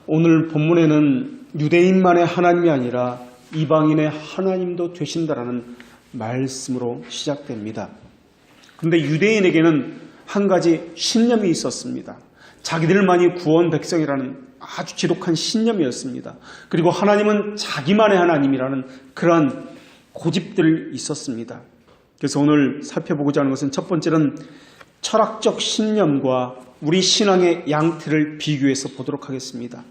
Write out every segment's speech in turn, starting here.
오늘 본문에는 유대인만의 하나님이 아니라 이방인의 하나님도 되신다라는 말씀으로 시작됩니다. 그런데 유대인에게는 한 가지 신념이 있었습니다. 자기들만이 구원 백성이라는 아주 지독한 신념이었습니다. 그리고 하나님은 자기만의 하나님이라는 그러한 고집들이 있었습니다. 그래서 오늘 살펴보고자 하는 것은 첫 번째는 철학적 신념과 우리 신앙의 양태를 비교해서 보도록 하겠습니다.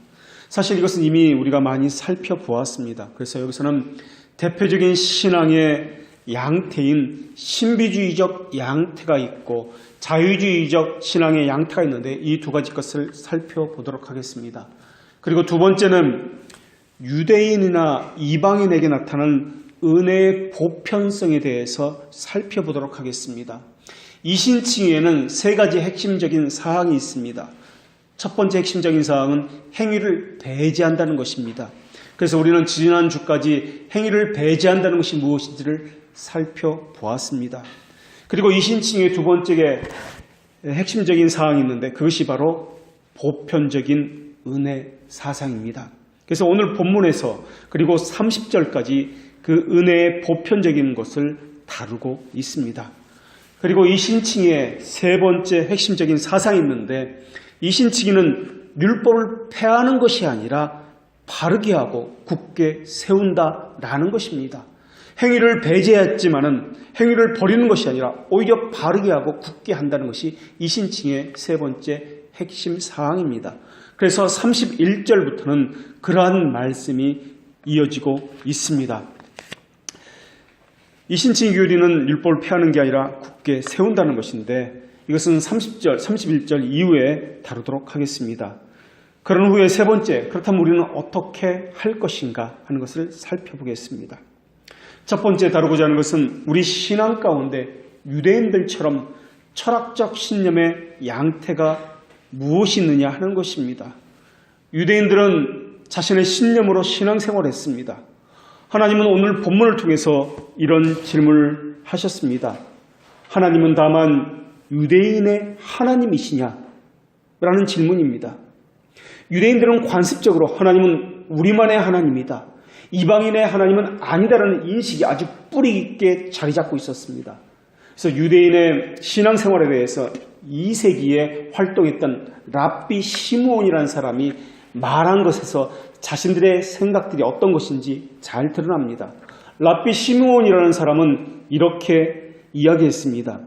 사실 이것은 이미 우리가 많이 살펴보았습니다. 그래서 여기서는 대표적인 신앙의 양태인 신비주의적 양태가 있고 자유주의적 신앙의 양태가 있는데 이 두 가지 것을 살펴보도록 하겠습니다. 그리고 두 번째는 유대인이나 이방인에게 나타나는 은혜의 보편성에 대해서 살펴보도록 하겠습니다. 이 신칭에는 세 가지 핵심적인 사항이 있습니다. 첫 번째 핵심적인 사항은 행위를 배제한다는 것입니다. 그래서 우리는 지난주까지 행위를 배제한다는 것이 무엇인지를 살펴보았습니다. 그리고 이 신칭의 두 번째 핵심적인 사항이 있는데 그것이 바로 보편적인 은혜 사상입니다. 그래서 오늘 본문에서 그리고 30절까지 그 은혜의 보편적인 것을 다루고 있습니다. 그리고 이 신칭의 세 번째 핵심적인 사상이 있는데 이 신칭에는 율법을 폐하는 것이 아니라 바르게 하고 굳게 세운다라는 것입니다. 행위를 배제했지만은 행위를 버리는 것이 아니라 오히려 바르게 하고 굳게 한다는 것이 이 신칭의 세 번째 핵심 사항입니다. 그래서 31절부터는 그러한 말씀이 이어지고 있습니다. 이 신칭의 교리는 율법을 폐하는 게 아니라 굳게 세운다는 것인데 이것은 30절, 31절 이후에 다루도록 하겠습니다. 그런 후에 세 번째, 그렇다면 우리는 어떻게 할 것인가 하는 것을 살펴보겠습니다. 첫 번째 다루고자 하는 것은 우리 신앙 가운데 유대인들처럼 철학적 신념의 양태가 무엇이 있느냐 하는 것입니다. 유대인들은 자신의 신념으로 신앙생활을 했습니다. 하나님은 오늘 본문을 통해서 이런 질문을 하셨습니다. 하나님은 다만 유대인의 하나님이시냐? 라는 질문입니다. 유대인들은 관습적으로 하나님은 우리만의 하나님이다. 이방인의 하나님은 아니다라는 인식이 아주 뿌리 깊게 자리 잡고 있었습니다. 그래서 유대인의 신앙생활에 대해서 2세기에 활동했던 랍비 시므온이라는 사람이 말한 것에서 자신들의 생각들이 어떤 것인지 잘 드러납니다. 랍비 시므온이라는 사람은 이렇게 이야기했습니다.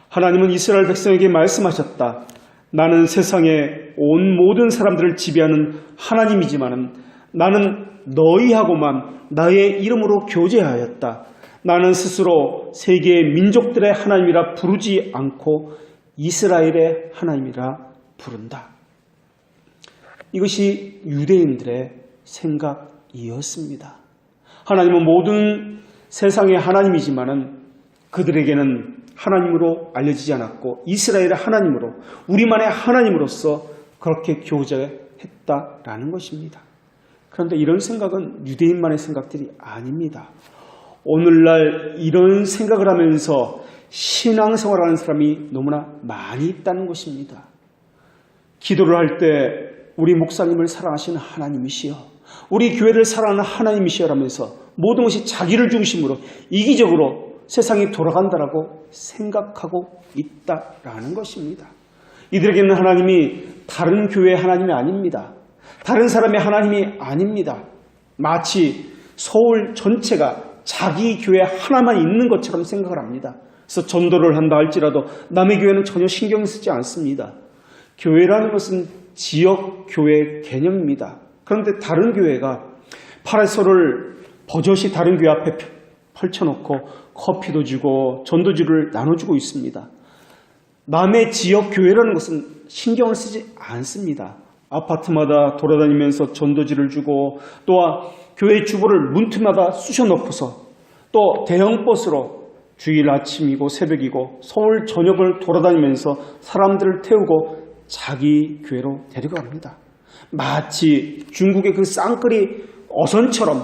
하나님은 이스라엘 백성에게 말씀하셨다. 나는 세상의 온 모든 사람들을 지배하는 하나님이지만 나는 너희하고만 나의 이름으로 교제하였다. 나는 스스로 세계의 민족들의 하나님이라 부르지 않고 이스라엘의 하나님이라 부른다. 이것이 유대인들의 생각이었습니다. 하나님은 모든 세상의 하나님이지만은 그들에게는 하나님으로 알려지지 않았고 이스라엘의 하나님으로 우리만의 하나님으로서 그렇게 교제했다라는 것입니다. 그런데 이런 생각은 유대인만의 생각들이 아닙니다. 오늘날 이런 생각을 하면서 신앙생활하는 사람이 너무나 많이 있다는 것입니다. 기도를 할 때 우리 목사님을 사랑하시는 하나님이시여, 우리 교회를 사랑하는 하나님이시여라면서 모든 것이 자기를 중심으로 이기적으로 세상이 돌아간다라고 생각하고 있다라는 것입니다. 이들에게는 하나님이 다른 교회의 하나님이 아닙니다. 다른 사람의 하나님이 아닙니다. 마치 서울 전체가 자기 교회 하나만 있는 것처럼 생각을 합니다. 그래서 전도를 한다 할지라도 남의 교회는 전혀 신경 쓰지 않습니다. 교회라는 것은 지역 교회 개념입니다. 그런데 다른 교회가 파라솔을 버젓이 다른 교회 앞에 펼쳐놓고 커피도 주고 전도지를 나눠주고 있습니다. 남의 지역 교회라는 것은 신경을 쓰지 않습니다. 아파트마다 돌아다니면서 전도지를 주고 또 교회 주보를 문틈마다 쑤셔넣고서 또 대형버스로 주일 아침이고 새벽이고 서울 전역을 돌아다니면서 사람들을 태우고 자기 교회로 데리고 갑니다. 마치 중국의 그 쌍끌이 어선처럼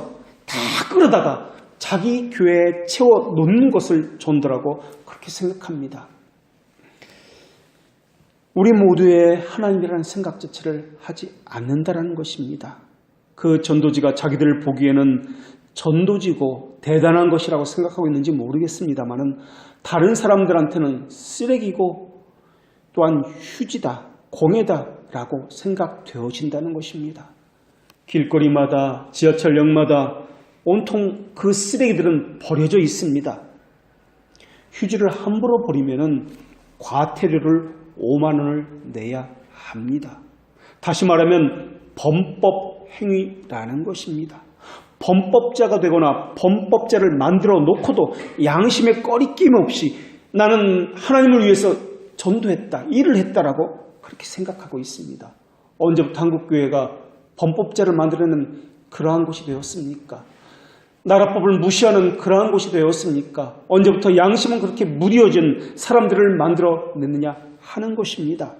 다 끌어다가 자기 교회에 채워 놓는 것을 전도라고 그렇게 생각합니다. 우리 모두의 하나님이라는 생각 자체를 하지 않는다라는 것입니다. 그 전도지가 자기들 보기에는 전도지고 대단한 것이라고 생각하고 있는지 모르겠습니다만은 다른 사람들한테는 쓰레기고 또한 휴지다, 공해다라고 생각되어진다는 것입니다. 길거리마다 지하철역마다 온통 그 쓰레기들은 버려져 있습니다. 휴지를 함부로 버리면은 과태료를 5만 원을 내야 합니다. 다시 말하면 범법 행위라는 것입니다. 범법자가 되거나 범법자를 만들어 놓고도 양심의 꺼리낌 없이 나는 하나님을 위해서 전도했다, 일을 했다라고 그렇게 생각하고 있습니다. 언제부터 한국교회가 범법자를 만들어내는 그러한 곳이 되었습니까? 나라법을 무시하는 그러한 곳이 되었습니까? 언제부터 양심은 그렇게 무뎌진 사람들을 만들어냈느냐 하는 것입니다.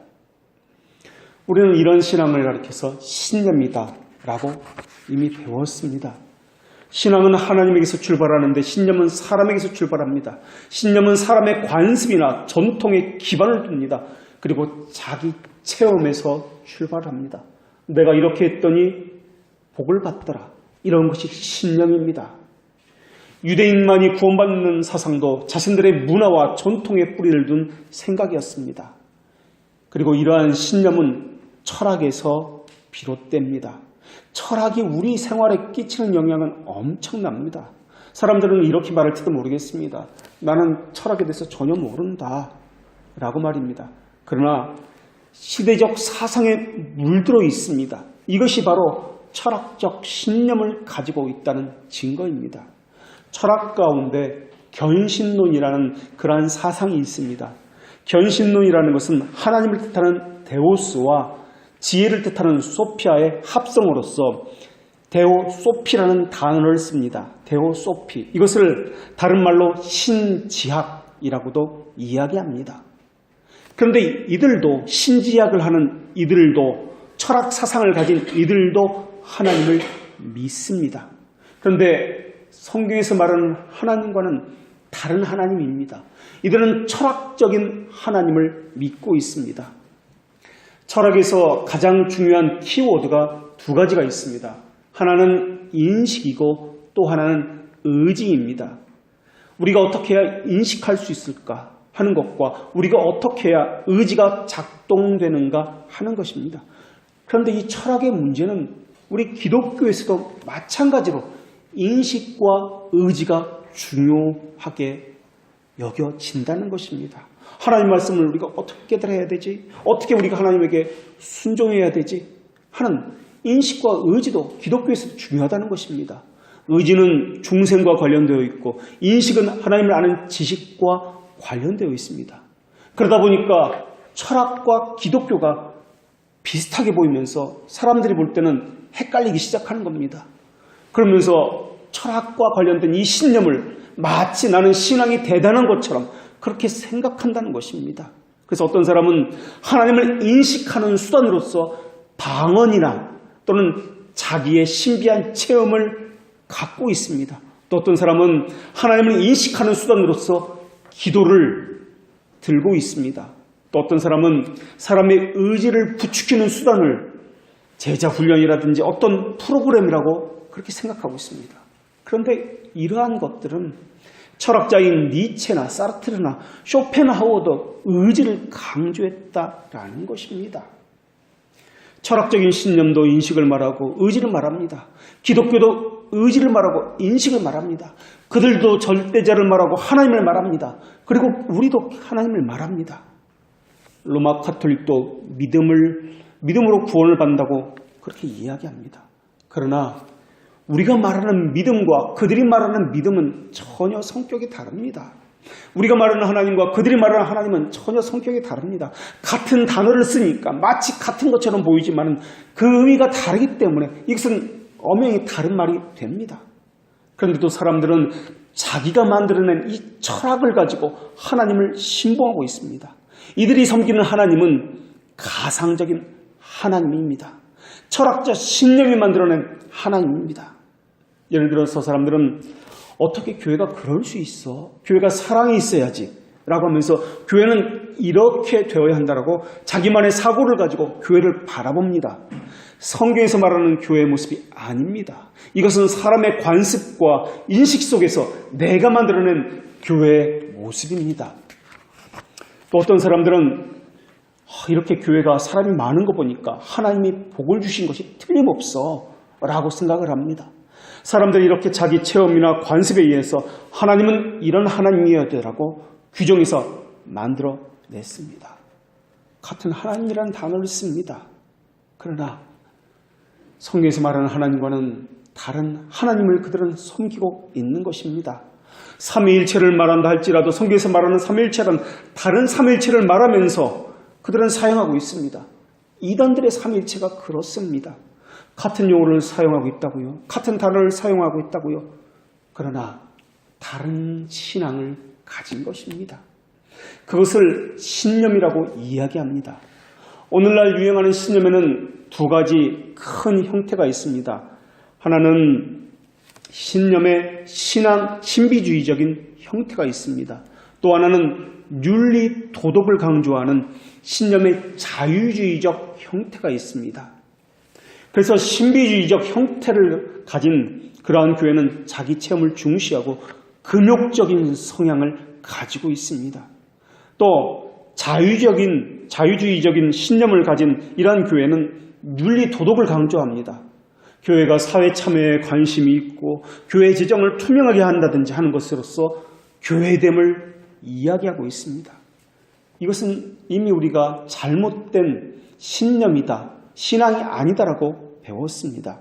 우리는 이런 신앙을 가르쳐서 신념이다 라고 이미 배웠습니다. 신앙은 하나님에게서 출발하는데 신념은 사람에게서 출발합니다. 신념은 사람의 관습이나 전통에 기반을 둡니다. 그리고 자기 체험에서 출발합니다. 내가 이렇게 했더니 복을 받더라. 이런 것이 신념입니다. 유대인만이 구원받는 사상도 자신들의 문화와 전통에 뿌리를 둔 생각이었습니다. 그리고 이러한 신념은 철학에서 비롯됩니다. 철학이 우리 생활에 끼치는 영향은 엄청납니다. 사람들은 이렇게 말할지도 모르겠습니다. 나는 철학에 대해서 전혀 모른다 라고 말입니다. 그러나 시대적 사상에 물들어 있습니다. 이것이 바로 철학적 신념을 가지고 있다는 증거입니다. 철학 가운데 견신론이라는 그러한 사상이 있습니다. 견신론이라는 것은 하나님을 뜻하는 데오스와 지혜를 뜻하는 소피아의 합성으로서 데오소피라는 단어를 씁니다. 데오소피. 이것을 다른 말로 신지학이라고도 이야기합니다. 그런데 이들도 신지학을 하는 이들도 철학 사상을 가진 이들도 하나님을 믿습니다. 그런데 성경에서 말하는 하나님과는 다른 하나님입니다. 이들은 철학적인 하나님을 믿고 있습니다. 철학에서 가장 중요한 키워드가 두 가지가 있습니다. 하나는 인식이고 또 하나는 의지입니다. 우리가 어떻게 해야 인식할 수 있을까 하는 것과 우리가 어떻게 해야 의지가 작동되는가 하는 것입니다. 그런데 이 철학의 문제는 우리 기독교에서도 마찬가지로 인식과 의지가 중요하게 여겨진다는 것입니다. 하나님 말씀을 우리가 어떻게들 해야 되지? 어떻게 우리가 하나님에게 순종해야 되지? 하는 인식과 의지도 기독교에서 중요하다는 것입니다. 의지는 중생과 관련되어 있고 인식은 하나님을 아는 지식과 관련되어 있습니다. 그러다 보니까 철학과 기독교가 비슷하게 보이면서 사람들이 볼 때는 헷갈리기 시작하는 겁니다. 그러면서 철학과 관련된 이 신념을 마치 나는 신앙이 대단한 것처럼 그렇게 생각한다는 것입니다. 그래서 어떤 사람은 하나님을 인식하는 수단으로서 방언이나 또는 자기의 신비한 체험을 갖고 있습니다. 또 어떤 사람은 하나님을 인식하는 수단으로서 기도를 들고 있습니다. 또 어떤 사람은 사람의 의지를 부추기는 수단을 제자 훈련이라든지 어떤 프로그램이라고 그렇게 생각하고 있습니다. 그런데 이러한 것들은 철학자인 니체나 사르트르나 쇼펜하우어도 의지를 강조했다라는 것입니다. 철학적인 신념도 인식을 말하고 의지를 말합니다. 기독교도 의지를 말하고 인식을 말합니다. 그들도 절대자를 말하고 하나님을 말합니다. 그리고 우리도 하나님을 말합니다. 로마 카톨릭도 믿음으로 구원을 받는다고 그렇게 이야기합니다. 그러나 우리가 말하는 믿음과 그들이 말하는 믿음은 전혀 성격이 다릅니다. 우리가 말하는 하나님과 그들이 말하는 하나님은 전혀 성격이 다릅니다. 같은 단어를 쓰니까 마치 같은 것처럼 보이지만 그 의미가 다르기 때문에 이것은 엄연히 다른 말이 됩니다. 그런데도 사람들은 자기가 만들어낸 이 철학을 가지고 하나님을 신봉하고 있습니다. 이들이 섬기는 하나님은 가상적인 하나님입니다. 철학자 신념이 만들어낸 하나님입니다. 예를 들어서 사람들은 어떻게 교회가 그럴 수 있어? 교회가 사랑이 있어야지. 라고 하면서 교회는 이렇게 되어야 한다라고 자기만의 사고를 가지고 교회를 바라봅니다. 성경에서 말하는 교회의 모습이 아닙니다. 이것은 사람의 관습과 인식 속에서 내가 만들어낸 교회의 모습입니다. 또 어떤 사람들은 이렇게 교회가 사람이 많은 거 보니까 하나님이 복을 주신 것이 틀림없어 라고 생각을 합니다. 사람들이 이렇게 자기 체험이나 관습에 의해서 하나님은 이런 하나님이어야 되라고 규정해서 만들어냈습니다. 같은 하나님이라는 단어를 씁니다. 그러나 성경에서 말하는 하나님과는 다른 하나님을 그들은 섬기고 있는 것입니다. 삼위일체를 말한다 할지라도 성경에서 말하는 삼위일체란 다른 삼위일체를 말하면서 그들은 사용하고 있습니다. 이단들의 삼위일체가 그렇습니다. 같은 용어를 사용하고 있다고요. 같은 단어를 사용하고 있다고요. 그러나 다른 신앙을 가진 것입니다. 그것을 신념이라고 이야기합니다. 오늘날 유행하는 신념에는 두 가지 큰 형태가 있습니다. 하나는 신념의 신비주의적인 형태가 있습니다. 또 하나는 윤리, 도덕을 강조하는 신념의 자유주의적 형태가 있습니다. 그래서 신비주의적 형태를 가진 그러한 교회는 자기 체험을 중시하고 금욕적인 성향을 가지고 있습니다. 또 자유주의적인 신념을 가진 이러한 교회는 윤리, 도덕을 강조합니다. 교회가 사회 참여에 관심이 있고 교회 재정을 투명하게 한다든지 하는 것으로서 교회됨을 이야기하고 있습니다. 이것은 이미 우리가 잘못된 신념이다, 신앙이 아니다라고 배웠습니다.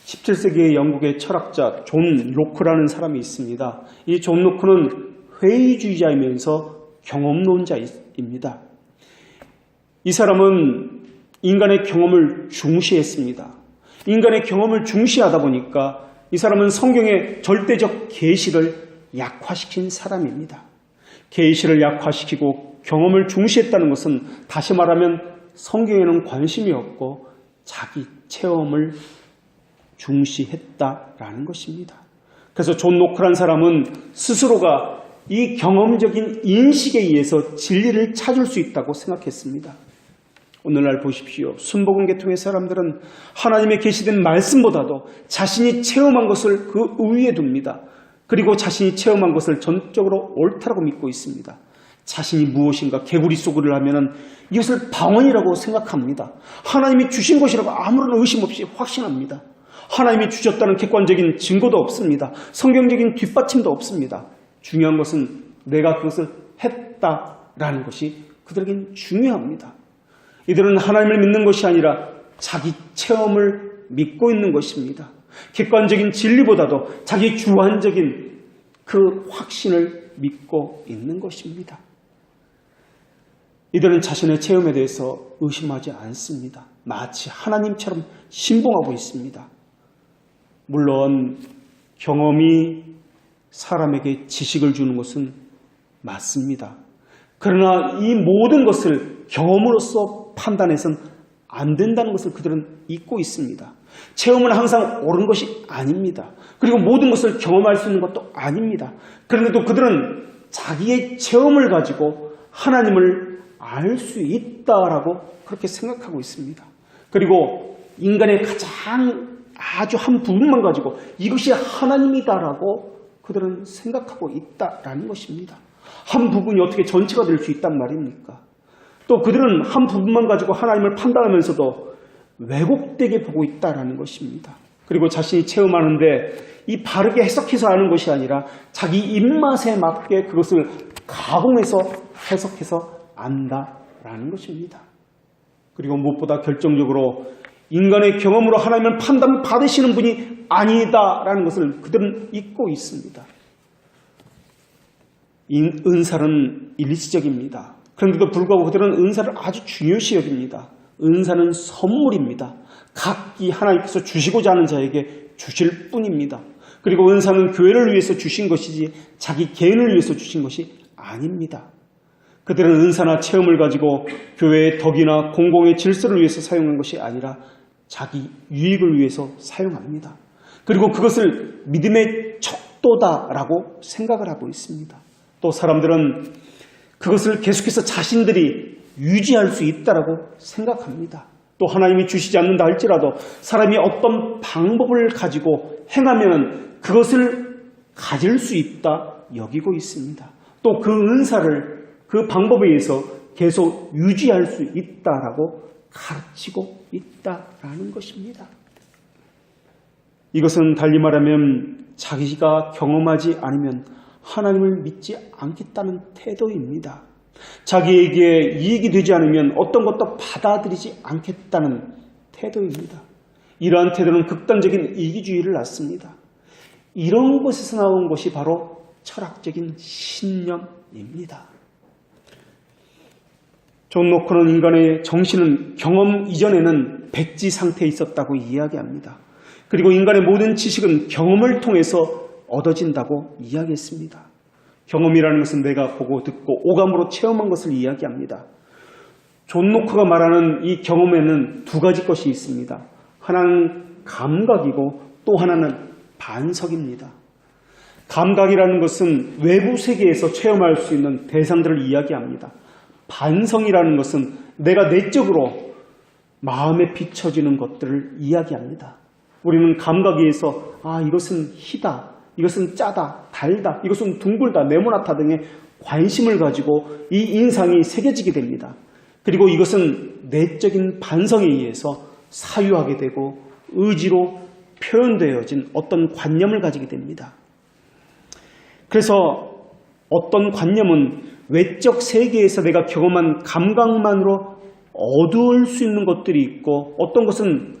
17세기의 영국의 철학자 존 로크라는 사람이 있습니다. 이 존 로크는 회의주의자이면서 경험론자입니다. 이 사람은 인간의 경험을 중시했습니다. 인간의 경험을 중시하다 보니까 이 사람은 성경의 절대적 계시를 약화시킨 사람입니다. 계시를 약화시키고 경험을 중시했다는 것은 다시 말하면 성경에는 관심이 없고 자기 체험을 중시했다라는 것입니다. 그래서 존 노크란 사람은 스스로가 이 경험적인 인식에 의해서 진리를 찾을 수 있다고 생각했습니다. 오늘날 보십시오. 순복음 계통의 사람들은 하나님의 계시된 말씀보다도 자신이 체험한 것을 그 우위에 둡니다. 그리고 자신이 체험한 것을 전적으로 옳다라고 믿고 있습니다. 자신이 무엇인가 개구리 소굴을 하면 이것을 방언이라고 생각합니다. 하나님이 주신 것이라고 아무런 의심 없이 확신합니다. 하나님이 주셨다는 객관적인 증거도 없습니다. 성경적인 뒷받침도 없습니다. 중요한 것은 내가 그것을 했다라는 것이 그들에겐 중요합니다. 이들은 하나님을 믿는 것이 아니라 자기 체험을 믿고 있는 것입니다. 객관적인 진리보다도 자기 주관적인 그 확신을 믿고 있는 것입니다. 이들은 자신의 체험에 대해서 의심하지 않습니다. 마치 하나님처럼 신봉하고 있습니다. 물론 경험이 사람에게 지식을 주는 것은 맞습니다. 그러나 이 모든 것을 경험으로서 판단해서는 안 된다는 것을 그들은 잊고 있습니다. 체험은 항상 옳은 것이 아닙니다. 그리고 모든 것을 경험할 수 있는 것도 아닙니다. 그런데도 그들은 자기의 체험을 가지고 하나님을 알 수 있다라고 그렇게 생각하고 있습니다. 그리고 인간의 가장 아주 한 부분만 가지고 이것이 하나님이다라고 그들은 생각하고 있다라는 것입니다. 한 부분이 어떻게 전체가 될 수 있단 말입니까? 또 그들은 한 부분만 가지고 하나님을 판단하면서도 왜곡되게 보고 있다라는 것입니다. 그리고 자신이 체험하는데 이 바르게 해석해서 아는 것이 아니라 자기 입맛에 맞게 그것을 가공해서 해석해서 안다라는 것입니다. 그리고 무엇보다 결정적으로 인간의 경험으로 하나님을 판단받으시는 분이 아니다라는 것을 그들은 잊고 있습니다. 은사는 일시적입니다. 그런데도 불구하고 그들은 은사를 아주 중요시 여깁니다. 은사는 선물입니다. 각기 하나님께서 주시고자 하는 자에게 주실 뿐입니다. 그리고 은사는 교회를 위해서 주신 것이지 자기 개인을 위해서 주신 것이 아닙니다. 그들은 은사나 체험을 가지고 교회의 덕이나 공공의 질서를 위해서 사용한 것이 아니라 자기 유익을 위해서 사용합니다. 그리고 그것을 믿음의 척도다라고 생각을 하고 있습니다. 또 사람들은 그것을 계속해서 자신들이 유지할 수 있다라고 생각합니다. 또 하나님이 주시지 않는다 할지라도 사람이 어떤 방법을 가지고 행하면 그것을 가질 수 있다 여기고 있습니다. 또 그 은사를 그 방법에 의해서 계속 유지할 수 있다라고 가르치고 있다라는 것입니다. 이것은 달리 말하면 자기가 경험하지 않으면 하나님을 믿지 않겠다는 태도입니다. 자기에게 이익이 되지 않으면 어떤 것도 받아들이지 않겠다는 태도입니다. 이러한 태도는 극단적인 이기주의를 낳습니다. 이런 것에서 나온 것이 바로 철학적인 신념입니다. 존 노크는 인간의 정신은 경험 이전에는 백지 상태에 있었다고 이야기합니다. 그리고 인간의 모든 지식은 경험을 통해서 얻어진다고 이야기했습니다. 경험이라는 것은 내가 보고 듣고 오감으로 체험한 것을 이야기합니다. 존 노크가 말하는 이 경험에는 두 가지 것이 있습니다. 하나는 감각이고 또 하나는 반석입니다. 감각이라는 것은 외부 세계에서 체험할 수 있는 대상들을 이야기합니다. 반성이라는 것은 내가 내적으로 마음에 비춰지는 것들을 이야기합니다. 우리는 감각에 의해서 이것은 희다, 이것은 짜다, 달다, 이것은 둥글다, 네모나다 등의 관심을 가지고 이 인상이 새겨지게 됩니다. 그리고 이것은 내적인 반성에 의해서 사유하게 되고 의지로 표현되어진 어떤 관념을 가지게 됩니다. 그래서 어떤 관념은 외적 세계에서 내가 경험한 감각만으로 얻을 수 있는 것들이 있고 어떤 것은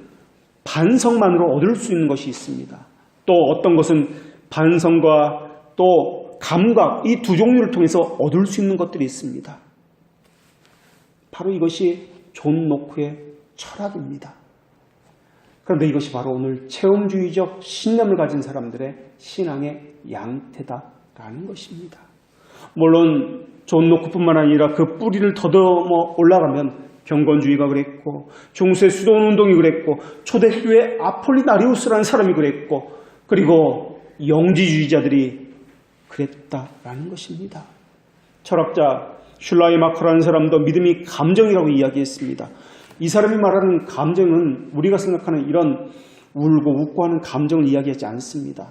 반성만으로 얻을 수 있는 것이 있습니다. 또 어떤 것은 반성과 또 감각 이 두 종류를 통해서 얻을 수 있는 것들이 있습니다. 바로 이것이 존 노크의 철학입니다. 그런데 이것이 바로 오늘 체험주의적 신념을 가진 사람들의 신앙의 양태다라는 것입니다. 물론 존 노크뿐만 아니라 그 뿌리를 더듬어 올라가면 경건주의가 그랬고 중세 수도원운동이 그랬고 초대교회 아폴리나리우스라는 사람이 그랬고 그리고 영지주의자들이 그랬다라는 것입니다. 철학자 슐라이마커라는 사람도 믿음이 감정이라고 이야기했습니다. 이 사람이 말하는 감정은 우리가 생각하는 이런 울고 웃고 하는 감정을 이야기하지 않습니다.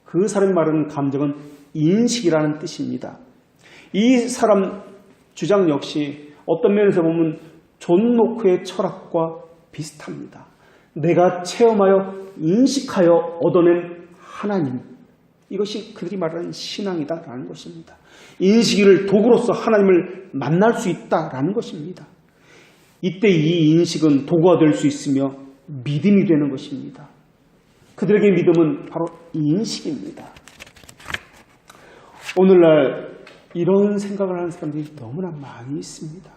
그 사람이 말하는 감정은 인식이라는 뜻입니다. 이 사람 주장 역시 어떤 면에서 보면 존 노크의 철학과 비슷합니다. 내가 체험하여 인식하여 얻어낸 하나님, 이것이 그들이 말하는 신앙이다라는 것입니다. 인식을 도구로서 하나님을 만날 수 있다라는 것입니다. 이때 이 인식은 도구가 될 수 있으며 믿음이 되는 것입니다. 그들에게 믿음은 바로 인식입니다. 오늘날 이런 생각을 하는 사람들이 너무나 많이 있습니다.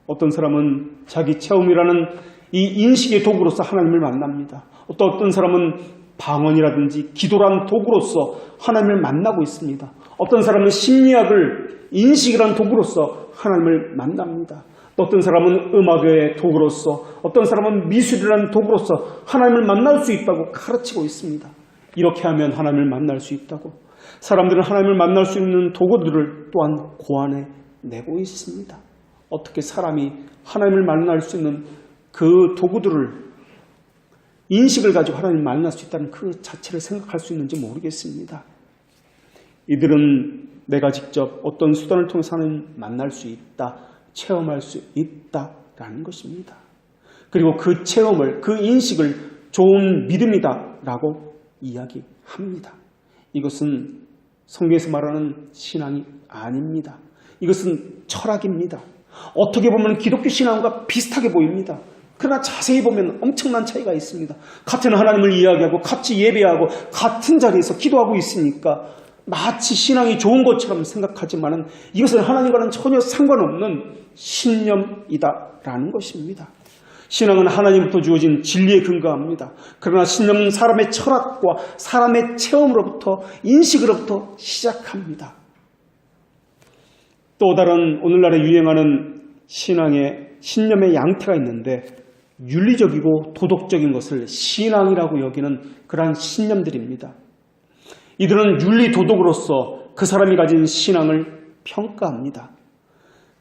어떤 사람은 자기 체험이라는 이 인식의 도구로서 하나님을 만납니다. 어떤 사람은 방언이라든지 기도라는 도구로서 하나님을 만나고 있습니다. 어떤 사람은 심리학을 인식이라는 도구로서 하나님을 만납니다. 또 어떤 사람은 음악의 도구로서, 어떤 사람은 미술이라는 도구로서 하나님을 만날 수 있다고 가르치고 있습니다. 이렇게 하면 하나님을 만날 수 있다고. 사람들은 하나님을 만날 수 있는 도구들을 또한 고안해 내고 있습니다. 어떻게 사람이 하나님을 만날 수 있는 그 도구들을 인식을 가지고 하나님을 만날 수 있다는 그 자체를 생각할 수 있는지 모르겠습니다. 이들은 내가 직접 어떤 수단을 통해서 하나님을 만날 수 있다, 체험할 수 있다라는 것입니다. 그리고 그 체험을, 그 인식을 좋은 믿음이다라고 이야기합니다. 이것은 성경에서 말하는 신앙이 아닙니다. 이것은 철학입니다. 어떻게 보면 기독교 신앙과 비슷하게 보입니다. 그러나 자세히 보면 엄청난 차이가 있습니다. 같은 하나님을 이야기하고 같이 예배하고 같은 자리에서 기도하고 있으니까 마치 신앙이 좋은 것처럼 생각하지만 이것은 하나님과는 전혀 상관없는 신념이다라는 것입니다. 신앙은 하나님부터 주어진 진리에 근거합니다. 그러나 신념은 사람의 철학과 사람의 체험으로부터, 인식으로부터 시작합니다. 또 다른 오늘날에 유행하는 신념의 양태가 있는데 윤리적이고 도덕적인 것을 신앙이라고 여기는 그러한 신념들입니다. 이들은 윤리 도덕으로서 그 사람이 가진 신앙을 평가합니다.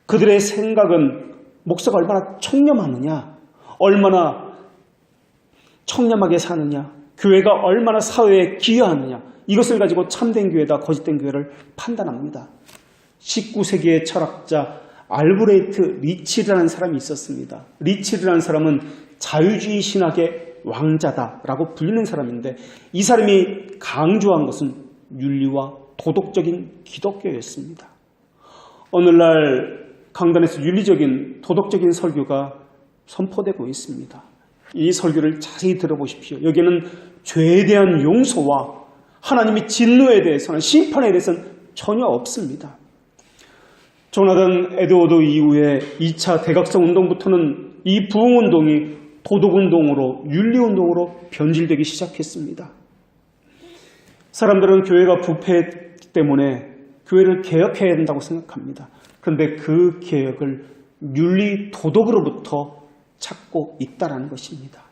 그들의 생각은 목사가 얼마나 청렴하느냐, 얼마나 청렴하게 사느냐, 교회가 얼마나 사회에 기여하느냐, 이것을 가지고 참된 교회다, 거짓된 교회를 판단합니다. 19세기의 철학자 알브레이트 리치르라는 사람이 있었습니다. 리치르라는 사람은 자유주의 신학의 왕자다라고 불리는 사람인데, 이 사람이 강조한 것은 윤리와 도덕적인 기독교였습니다. 오늘날 강단에서 윤리적인 도덕적인 설교가 선포되고 있습니다. 이 설교를 자세히 들어보십시오. 여기에는 죄에 대한 용서와 하나님의 진노에 대해서는, 심판에 대해서는 전혀 없습니다. 조나단 에드워드 이후에 2차 대각성 운동부터는 이 부흥운동이 도덕운동으로, 윤리운동으로 변질되기 시작했습니다. 사람들은 교회가 부패했기 때문에 교회를 개혁해야 된다고 생각합니다. 그런데 그 개혁을 윤리, 도덕으로부터 찾고 있다는 것입니다.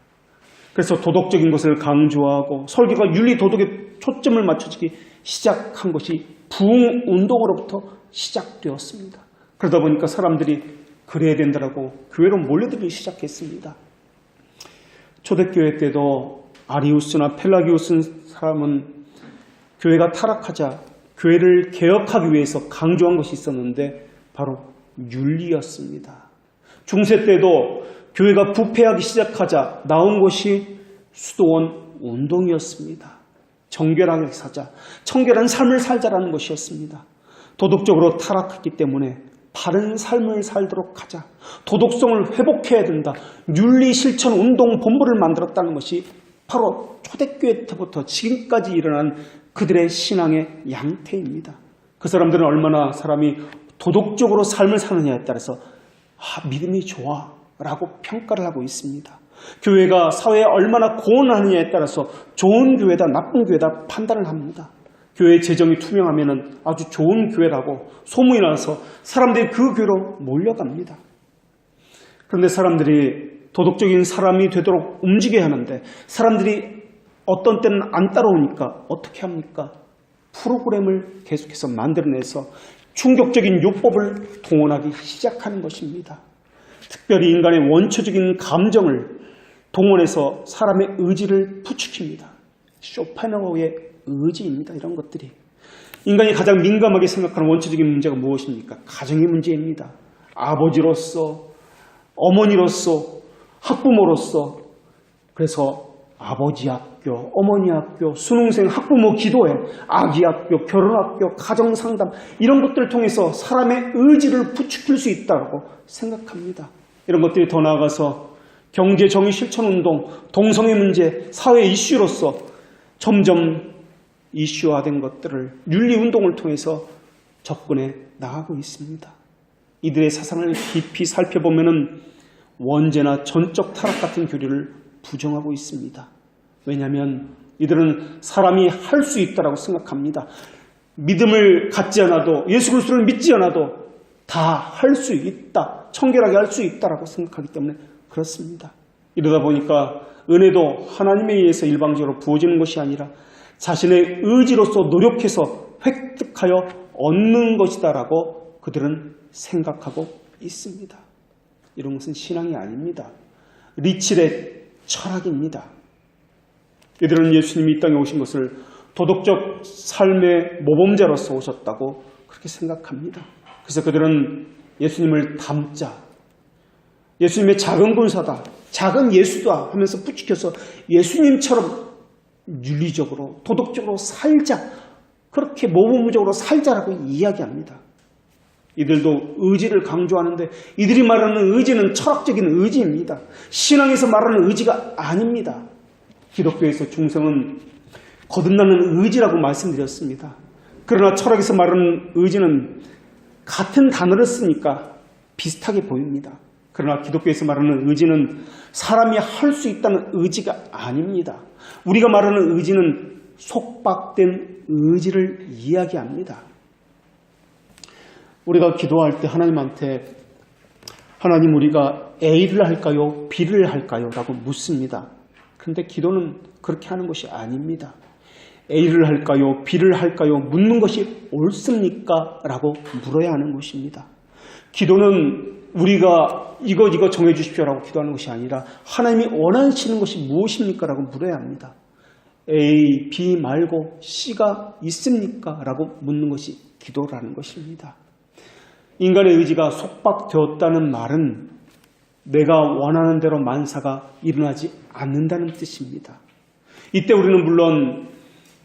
그래서 도덕적인 것을 강조하고 설교가 윤리, 도덕에 초점을 맞춰지기 시작한 것이 부흥운동으로부터 시작되었습니다. 그러다 보니까 사람들이 그래야 된다고 교회로 몰려들기 시작했습니다. 초대교회 때도 아리우스나 펠라기우스 사람은 교회가 타락하자 교회를 개혁하기 위해서 강조한 것이 있었는데 바로 윤리였습니다. 중세 때도 교회가 부패하기 시작하자 나온 것이 수도원 운동이었습니다. 정결하게 사자, 청결한 삶을 살자라는 것이었습니다. 도덕적으로 타락했기 때문에 바른 삶을 살도록 하자, 도덕성을 회복해야 된다, 윤리실천운동본부를 만들었다는 것이 바로 초대교회 때부터 지금까지 일어난 그들의 신앙의 양태입니다. 그 사람들은 얼마나 사람이 도덕적으로 삶을 사느냐에 따라서 믿음이 좋아 라고 평가를 하고 있습니다. 교회가 사회에 얼마나 고언하느냐에 따라서 좋은 교회다, 나쁜 교회다 판단을 합니다. 교회의 재정이 투명하면 아주 좋은 교회라고 소문이 나서 사람들이 그 교회로 몰려갑니다. 그런데 사람들이 도덕적인 사람이 되도록 움직여야 하는데 사람들이 어떤 때는 안 따라오니까 어떻게 합니까? 프로그램을 계속해서 만들어내서 충격적인 요법을 동원하기 시작하는 것입니다. 특별히 인간의 원초적인 감정을 동원해서 사람의 의지를 부추깁니다. 쇼펜하우어의 의지입니다. 이런 것들이. 인간이 가장 민감하게 생각하는 원초적인 문제가 무엇입니까? 가정의 문제입니다. 아버지로서, 어머니로서, 학부모로서. 그래서 아버지 학교, 어머니 학교, 수능생 학부모 기도회, 아기 학교, 결혼학교, 가정상담 이런 것들을 통해서 사람의 의지를 부추길 수 있다고 생각합니다. 이런 것들이 더 나아가서 경제정의 실천운동, 동성애 문제, 사회 이슈로서 점점 이슈화된 것들을 윤리운동을 통해서 접근해 나가고 있습니다. 이들의 사상을 깊이 살펴보면 원죄나 전적 타락 같은 교리를 부정하고 있습니다. 왜냐하면 이들은 사람이 할 수 있다고 생각합니다. 믿음을 갖지 않아도, 예수 그리스도를 믿지 않아도 다 할 수 있다, 청결하게 할 수 있다고 생각하기 때문에 그렇습니다. 이러다 보니까 은혜도 하나님에 의해서 일방적으로 부어지는 것이 아니라 자신의 의지로서 노력해서 획득하여 얻는 것이다라고 그들은 생각하고 있습니다. 이런 것은 신앙이 아닙니다. 리칠의 철학입니다. 이들은 예수님이 이 땅에 오신 것을 도덕적 삶의 모범자로서 오셨다고 그렇게 생각합니다. 그래서 그들은 예수님을 닮자, 예수님의 작은 군사다, 작은 예수다 하면서 부추겨서 예수님처럼 윤리적으로, 도덕적으로 살자, 그렇게 모범적으로 살자라고 이야기합니다. 이들도 의지를 강조하는데 이들이 말하는 의지는 철학적인 의지입니다. 신앙에서 말하는 의지가 아닙니다. 기독교에서 중성은 거듭나는 의지라고 말씀드렸습니다. 그러나 철학에서 말하는 의지는 같은 단어를 쓰니까 비슷하게 보입니다. 그러나 기독교에서 말하는 의지는 사람이 할 수 있다는 의지가 아닙니다. 우리가 말하는 의지는 속박된 의지를 이야기합니다. 우리가 기도할 때 하나님한테 하나님 우리가 A를 할까요? B를 할까요? 라고 묻습니다. 그런데 기도는 그렇게 하는 것이 아닙니다. A를 할까요? B를 할까요? 묻는 것이 옳습니까? 라고 물어야 하는 것입니다. 기도는 우리가 이거 정해 주십시오라고 기도하는 것이 아니라 하나님이 원하시는 것이 무엇입니까? 라고 물어야 합니다. A, B 말고 C가 있습니까? 라고 묻는 것이 기도라는 것입니다. 인간의 의지가 속박되었다는 말은 내가 원하는 대로 만사가 일어나지 않는다는 뜻입니다. 이때 우리는 물론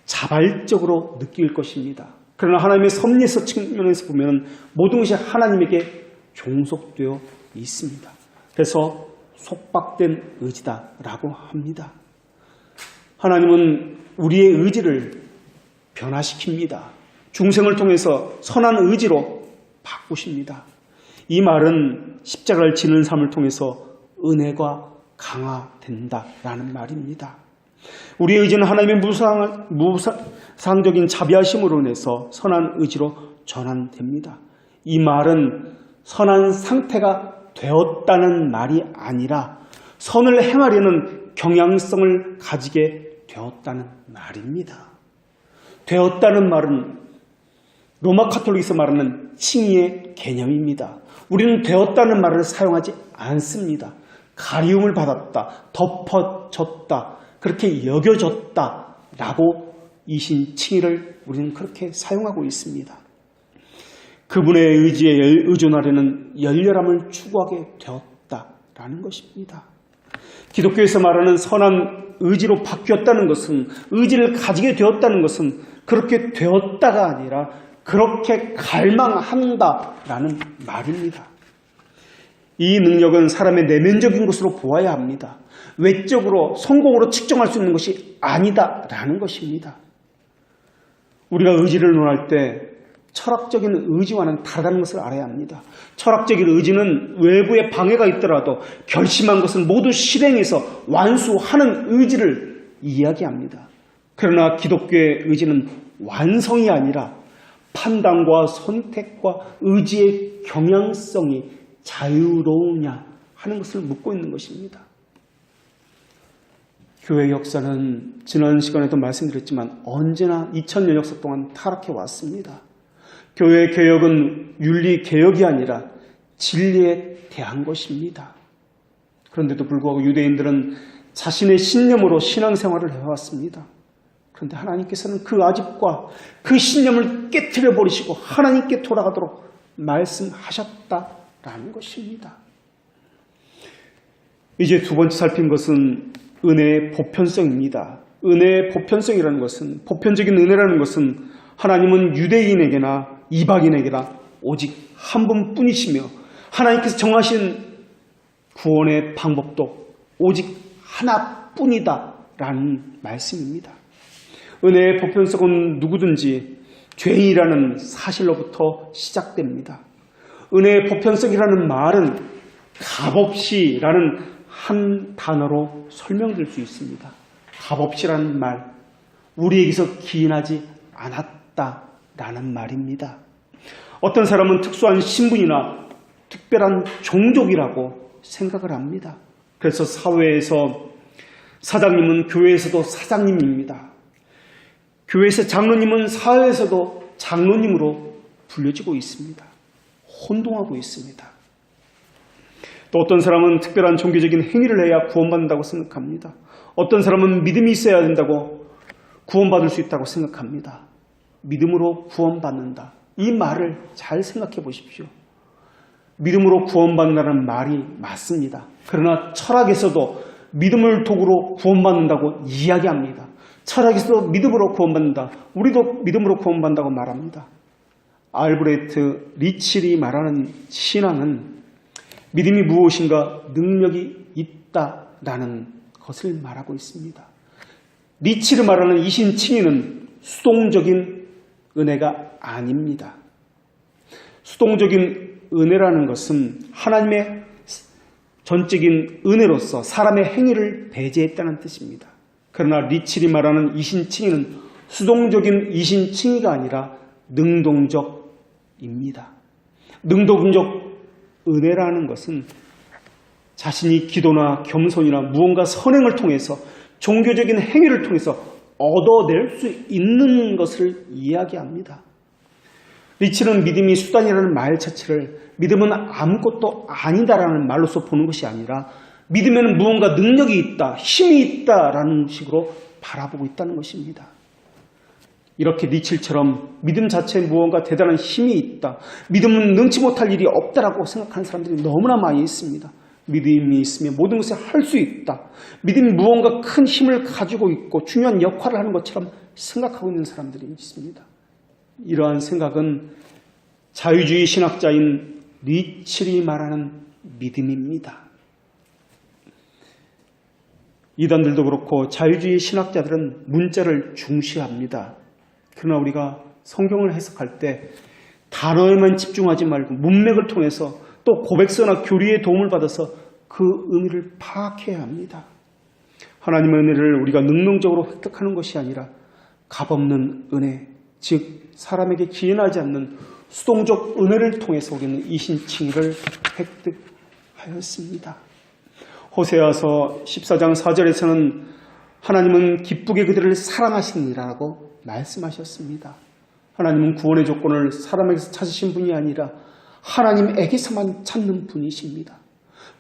자발적으로 느낄 것입니다. 그러나 하나님의 섭리에서 측면에서 보면 모든 것이 하나님에게 종속되어 있습니다. 그래서 속박된 의지다라고 합니다. 하나님은 우리의 의지를 변화시킵니다. 중생을 통해서 선한 의지로 바꾸십니다. 이 말은 십자가를 지는 삶을 통해서 은혜가 강화된다라는 말입니다. 우리의 의지는 하나님의 무상적인 자비하심으로 인해서 선한 의지로 전환됩니다. 이 말은 선한 상태가 되었다는 말이 아니라 선을 행하려는 경향성을 가지게 되었다는 말입니다. 되었다는 말은 로마 카톨릭에서 말하는 칭의의 개념입니다. 우리는 되었다는 말을 사용하지 않습니다. 가리움을 받았다, 덮어졌다, 그렇게 여겨졌다라고 이신 칭의를 우리는 그렇게 사용하고 있습니다. 그분의 의지에 의존하려는 열렬함을 추구하게 되었다라는 것입니다. 기독교에서 말하는 선한 의지로 바뀌었다는 것은, 의지를 가지게 되었다는 것은 그렇게 되었다가 아니라 그렇게 갈망한다라는 말입니다. 이 능력은 사람의 내면적인 것으로 보아야 합니다. 외적으로 성공으로 측정할 수 있는 것이 아니다라는 것입니다. 우리가 의지를 논할 때 철학적인 의지와는 다르다는 것을 알아야 합니다. 철학적인 의지는 외부에 방해가 있더라도 결심한 것을 모두 실행해서 완수하는 의지를 이야기합니다. 그러나 기독교의 의지는 완성이 아니라 판단과 선택과 의지의 경향성이 자유로우냐 하는 것을 묻고 있는 것입니다. 교회 역사는 지난 시간에도 말씀드렸지만 언제나 2000년 역사 동안 타락해 왔습니다. 교회 개혁은 윤리 개혁이 아니라 진리에 대한 것입니다. 그런데도 불구하고 유대인들은 자신의 신념으로 신앙생활을 해왔습니다. 그런데 하나님께서는 그 아집과 그 신념을 깨트려 버리시고 하나님께 돌아가도록 말씀하셨다라는 것입니다. 이제 두 번째 살핀 것은 은혜의 보편성입니다. 은혜의 보편성이라는 것은, 보편적인 은혜라는 것은 하나님은 유대인에게나 이방인에게나 오직 한 분뿐이시며 하나님께서 정하신 구원의 방법도 오직 하나뿐이다라는 말씀입니다. 은혜의 보편성은 누구든지 죄인이라는 사실로부터 시작됩니다. 은혜의 보편성이라는 말은 값없이라는 한 단어로 설명될 수 있습니다. 값없이라는 말, 우리에게서 기인하지 않았다라는 말입니다. 어떤 사람은 특수한 신분이나 특별한 종족이라고 생각을 합니다. 그래서 사회에서 사장님은 교회에서도 사장님입니다. 교회에서 장로님은 사회에서도 장로님으로 불려지고 있습니다. 혼동하고 있습니다. 또 어떤 사람은 특별한 종교적인 행위를 해야 구원받는다고 생각합니다. 어떤 사람은 믿음이 있어야 된다고 구원받을 수 있다고 생각합니다. 믿음으로 구원받는다. 이 말을 잘 생각해 보십시오. 믿음으로 구원받는다는 말이 맞습니다. 그러나 철학에서도 믿음을 도구로 구원받는다고 이야기합니다. 철학에서도 믿음으로 구원받는다. 우리도 믿음으로 구원받는다고 말합니다. 알브레트 리칠이 말하는 신앙은 믿음이 무엇인가 능력이 있다라는 것을 말하고 있습니다. 리칠이 말하는 이신칭의는 수동적인 은혜가 아닙니다. 수동적인 은혜라는 것은 하나님의 전적인 은혜로서 사람의 행위를 배제했다는 뜻입니다. 그러나 리칠이 말하는 이신칭의는 수동적인 이신칭의가 아니라 능동적입니다. 능동적 은혜라는 것은 자신이 기도나 겸손이나 무언가 선행을 통해서 종교적인 행위를 통해서 얻어낼 수 있는 것을 이야기합니다. 리치는 믿음이 수단이라는 말 자체를 믿음은 아무것도 아니다라는 말로서 보는 것이 아니라 믿음에는 무언가 능력이 있다, 힘이 있다라는 식으로 바라보고 있다는 것입니다. 이렇게 니칠처럼 믿음 자체에 무언가 대단한 힘이 있다, 믿음은 능치 못할 일이 없다라고 생각하는 사람들이 너무나 많이 있습니다. 믿음이 있으면 모든 것을 할 수 있다, 믿음이 무언가 큰 힘을 가지고 있고 중요한 역할을 하는 것처럼 생각하고 있는 사람들이 있습니다. 이러한 생각은 자유주의 신학자인 니칠이 말하는 믿음입니다. 이단들도 그렇고 자유주의 신학자들은 문자를 중시합니다. 그러나 우리가 성경을 해석할 때 단어에만 집중하지 말고 문맥을 통해서 또 고백서나 교리의 도움을 받아서 그 의미를 파악해야 합니다. 하나님의 은혜를 우리가 능동적으로 획득하는 것이 아니라 값없는 은혜, 즉 사람에게 기인하지 않는 수동적 은혜를 통해서 우리는 이신칭의를 획득하였습니다. 호세아서 14장 4절에서는 하나님은 기쁘게 그들을 사랑하시니라고 말씀하셨습니다. 하나님은 구원의 조건을 사람에게서 찾으신 분이 아니라 하나님에게서만 찾는 분이십니다.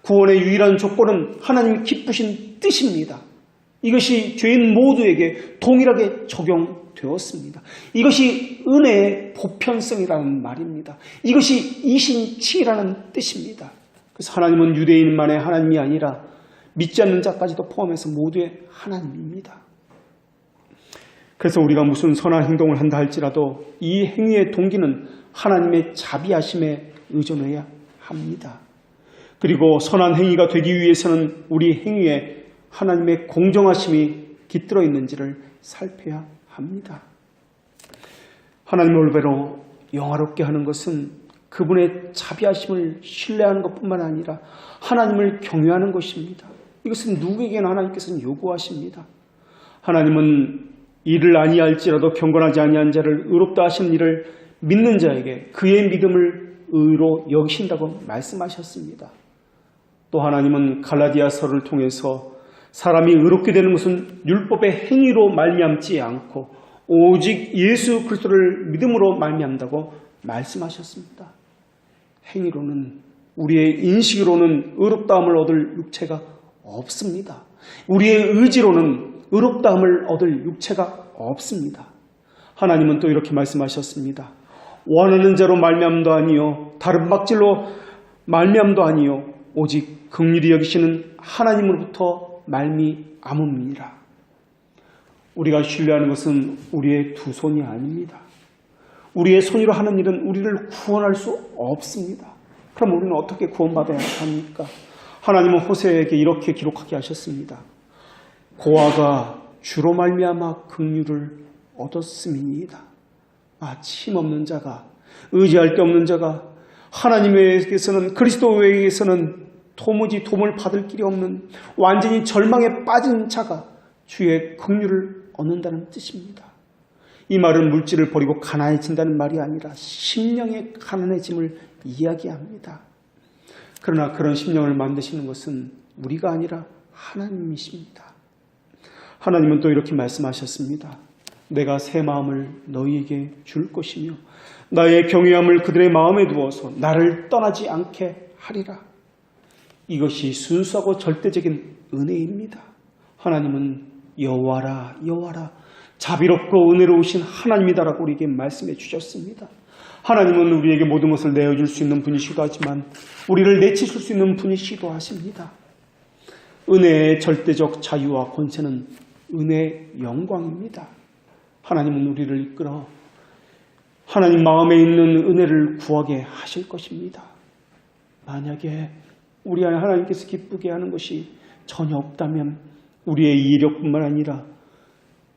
구원의 유일한 조건은 하나님이 기쁘신 뜻입니다. 이것이 죄인 모두에게 동일하게 적용되었습니다. 이것이 은혜의 보편성이라는 말입니다. 이것이 이신칭이라는 뜻입니다. 그래서 하나님은 유대인만의 하나님이 아니라 믿지 않는 자까지도 포함해서 모두의 하나님입니다. 그래서 우리가 무슨 선한 행동을 한다 할지라도 이 행위의 동기는 하나님의 자비하심에 의존해야 합니다. 그리고 선한 행위가 되기 위해서는 우리 행위에 하나님의 공정하심이 깃들어 있는지를 살펴야 합니다. 하나님의 올배로 영화롭게 하는 것은 그분의 자비하심을 신뢰하는 것뿐만 아니라 하나님을 경외하는 것입니다. 이것은 누구에게나 하나님께서는 요구하십니다. 하나님은 이를 아니할지라도 경건하지 아니한 자를 의롭다 하시는 일을 믿는 자에게 그의 믿음을 의로 여기신다고 말씀하셨습니다. 또 하나님은 갈라디아서를 통해서 사람이 의롭게 되는 것은 율법의 행위로 말미암지 않고 오직 예수 그리스도를 믿음으로 말미암다고 말씀하셨습니다. 행위로는, 우리의 인식으로는 의롭다함을 얻을 육체가 없습니다. 우리의 의지로는 의롭다함을 얻을 육체가 없습니다. 하나님은 또 이렇게 말씀하셨습니다. 원하는 자로 말미암도 아니요 다른 박질로 말미암도 아니요 오직 긍휼히 여기시는 하나님으로부터 말미암음이니라. 우리가 신뢰하는 것은 우리의 두 손이 아닙니다. 우리의 손으로 하는 일은 우리를 구원할 수 없습니다. 그럼 우리는 어떻게 구원받아야 합니까? 하나님은 호세에게 이렇게 기록하게 하셨습니다. 고아가 주로 말미암아 긍휼을 얻었음이니이다. 힘없는 자가, 의지할 데 없는 자가 하나님에게서는, 그리스도에게서는 도무지 도움을 받을 길이 없는 완전히 절망에 빠진 자가 주의 긍휼을 얻는다는 뜻입니다. 이 말은 물질을 버리고 가난해진다는 말이 아니라 심령의 가난해짐을 이야기합니다. 그러나 그런 심령을 만드시는 것은 우리가 아니라 하나님이십니다. 하나님은 또 이렇게 말씀하셨습니다. 내가 새 마음을 너희에게 줄 것이며 나의 경외함을 그들의 마음에 두어서 나를 떠나지 않게 하리라. 이것이 순수하고 절대적인 은혜입니다. 하나님은 여호와라 여호와라 자비롭고 은혜로우신 하나님이다라고 우리에게 말씀해 주셨습니다. 하나님은 우리에게 모든 것을 내어줄 수 있는 분이시기도 하지만 우리를 내치실 수 있는 분이시기도 하십니다. 은혜의 절대적 자유와 권세는 은혜의 영광입니다. 하나님은 우리를 이끌어 하나님 마음에 있는 은혜를 구하게 하실 것입니다. 만약에 우리 안에 하나님께서 기쁘게 하는 것이 전혀 없다면 우리의 이력뿐만 아니라